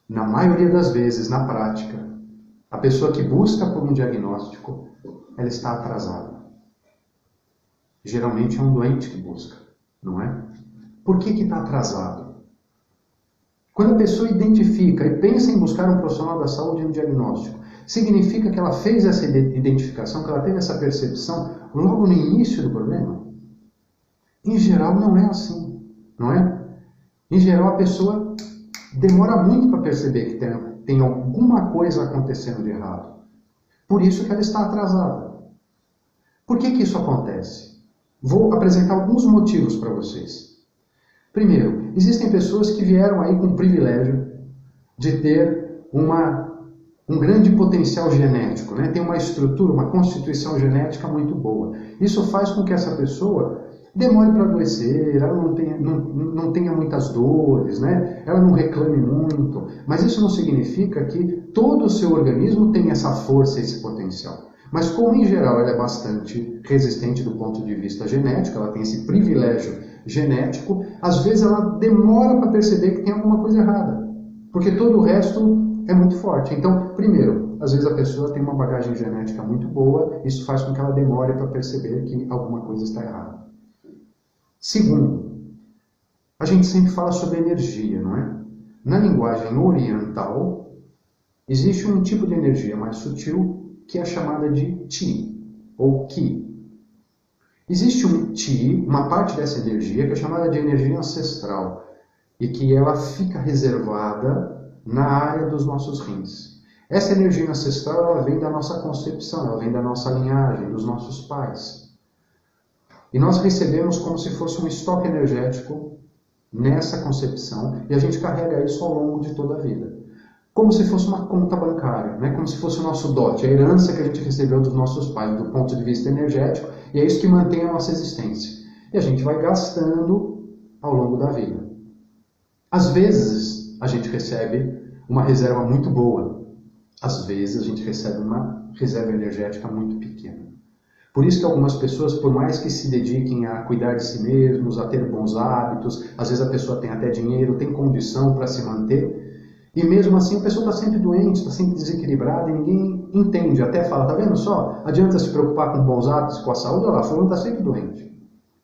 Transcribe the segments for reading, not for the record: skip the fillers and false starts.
Na maioria das vezes, na prática, a pessoa que busca por um diagnóstico, ela está atrasada. Geralmente é um doente que busca, não é? Por que está atrasado? Quando a pessoa identifica e pensa em buscar um profissional da saúde e um diagnóstico, significa que ela fez essa identificação, que ela teve essa percepção logo no início do problema? Em geral não é assim, não é? Em geral a pessoa demora muito para perceber que tem alguma coisa acontecendo de errado. Por isso que ela está atrasada. Por que isso acontece? Vou apresentar alguns motivos para vocês. Primeiro, existem pessoas que vieram aí com o privilégio de ter um grande potencial genético, né? Tem uma estrutura, uma constituição genética muito boa. Isso faz com que essa pessoa demore para adoecer, ela não tenha muitas dores, né? Ela não reclame muito, mas isso não significa que todo o seu organismo tem essa força, esse potencial. Mas como em geral ela é bastante resistente do ponto de vista genético, ela tem esse privilégio genético, às vezes ela demora para perceber que tem alguma coisa errada, porque todo o resto é muito forte. Então, primeiro, às vezes a pessoa tem uma bagagem genética muito boa, isso faz com que ela demore para perceber que alguma coisa está errada. Segundo, a gente sempre fala sobre energia, não é? Na linguagem oriental, existe um tipo de energia mais sutil que é chamada de Chi, ou Qi. Existe um Chi, uma parte dessa energia, que é chamada de energia ancestral, e que ela fica reservada na área dos nossos rins. Essa energia ancestral ela vem da nossa concepção, ela vem da nossa linhagem, dos nossos pais. E nós recebemos como se fosse um estoque energético nessa concepção, e a gente carrega isso ao longo de toda a vida. Como se fosse uma conta bancária, né? Como se fosse o nosso dote, a herança que a gente recebeu dos nossos pais, do ponto de vista energético, e é isso que mantém a nossa existência. E a gente vai gastando ao longo da vida. Às vezes, a gente recebe uma reserva muito boa. Às vezes, a gente recebe uma reserva energética muito pequena. Por isso que algumas pessoas, por mais que se dediquem a cuidar de si mesmos, a ter bons hábitos, às vezes a pessoa tem até dinheiro, tem condição para se manter, e mesmo assim a pessoa está sempre doente, está sempre desequilibrada, e ninguém entende, até fala, tá vendo só? Adianta se preocupar com bons hábitos, com a saúde, olha lá, fulano está sempre doente.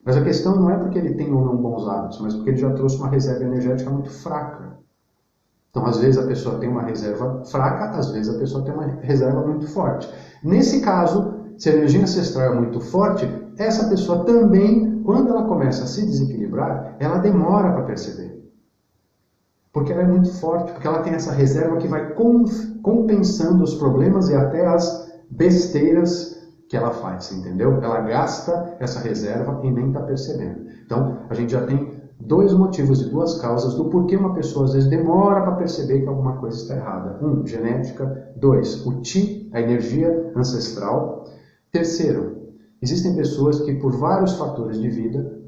Mas a questão não é porque ele tem ou não bons hábitos, mas porque ele já trouxe uma reserva energética muito fraca. Então, às vezes a pessoa tem uma reserva fraca, às vezes a pessoa tem uma reserva muito forte. Nesse caso, se a energia ancestral é muito forte, essa pessoa também, quando ela começa a se desequilibrar, ela demora para perceber. Porque ela é muito forte, porque ela tem essa reserva que vai compensando os problemas e até as besteiras que ela faz, entendeu? Ela gasta essa reserva e nem está percebendo. Então, a gente já tem dois motivos e duas causas do porquê uma pessoa às vezes demora para perceber que alguma coisa está errada. Um, genética. Dois, o Chi, a energia ancestral. Terceiro, existem pessoas que por vários fatores de vida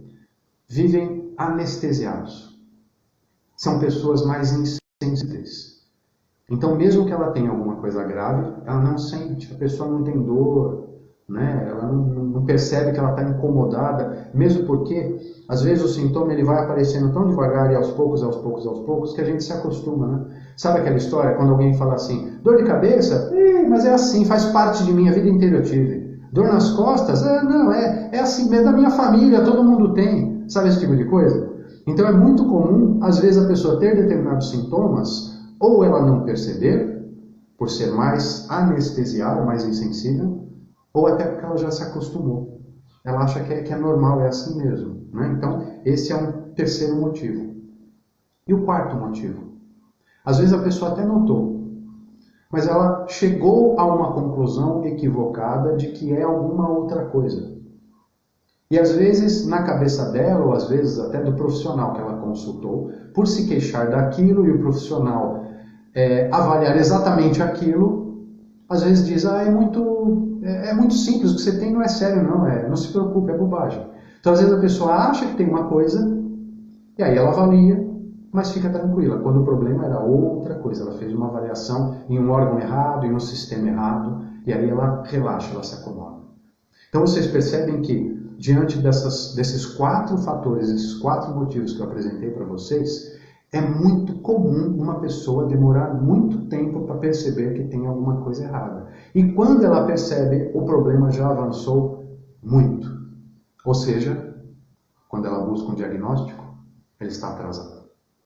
vivem anestesiados. São pessoas mais insensíveis. Então, mesmo que ela tenha alguma coisa grave, ela não sente, a pessoa não tem dor, né? Ela não percebe que ela está incomodada, mesmo porque, às vezes, o sintoma ele vai aparecendo tão devagar e aos poucos, que a gente se acostuma, né? Sabe aquela história, quando alguém fala assim, dor de cabeça? Mas é assim, faz parte de mim, a vida inteira eu tive. Dor nas costas? Não, é assim, é da minha família, todo mundo tem. Sabe esse tipo de coisa? Então é muito comum, às vezes, a pessoa ter determinados sintomas, ou ela não perceber, por ser mais anestesiada, mais insensível, ou até porque ela já se acostumou. Ela acha que é normal, é assim mesmo, né? Então, esse é um terceiro motivo. E o quarto motivo? Às vezes a pessoa até notou, mas ela chegou a uma conclusão equivocada de que é alguma outra coisa. E às vezes, na cabeça dela, ou às vezes até do profissional que ela consultou, por se queixar daquilo e o profissional avaliar exatamente aquilo, às vezes diz, é muito simples, o que você tem não é sério não se preocupe, é bobagem. Então às vezes a pessoa acha que tem uma coisa, e aí ela avalia, mas fica tranquila, quando o problema era outra coisa, ela fez uma avaliação em um órgão errado, em um sistema errado, e aí ela relaxa, ela se acomoda. Então vocês percebem que, diante desses quatro fatores, esses quatro motivos que eu apresentei para vocês, É muito comum uma pessoa demorar muito tempo para perceber que tem alguma coisa errada. E quando ela percebe, o problema já avançou muito. Ou seja, quando ela busca um diagnóstico, ela está atrasada.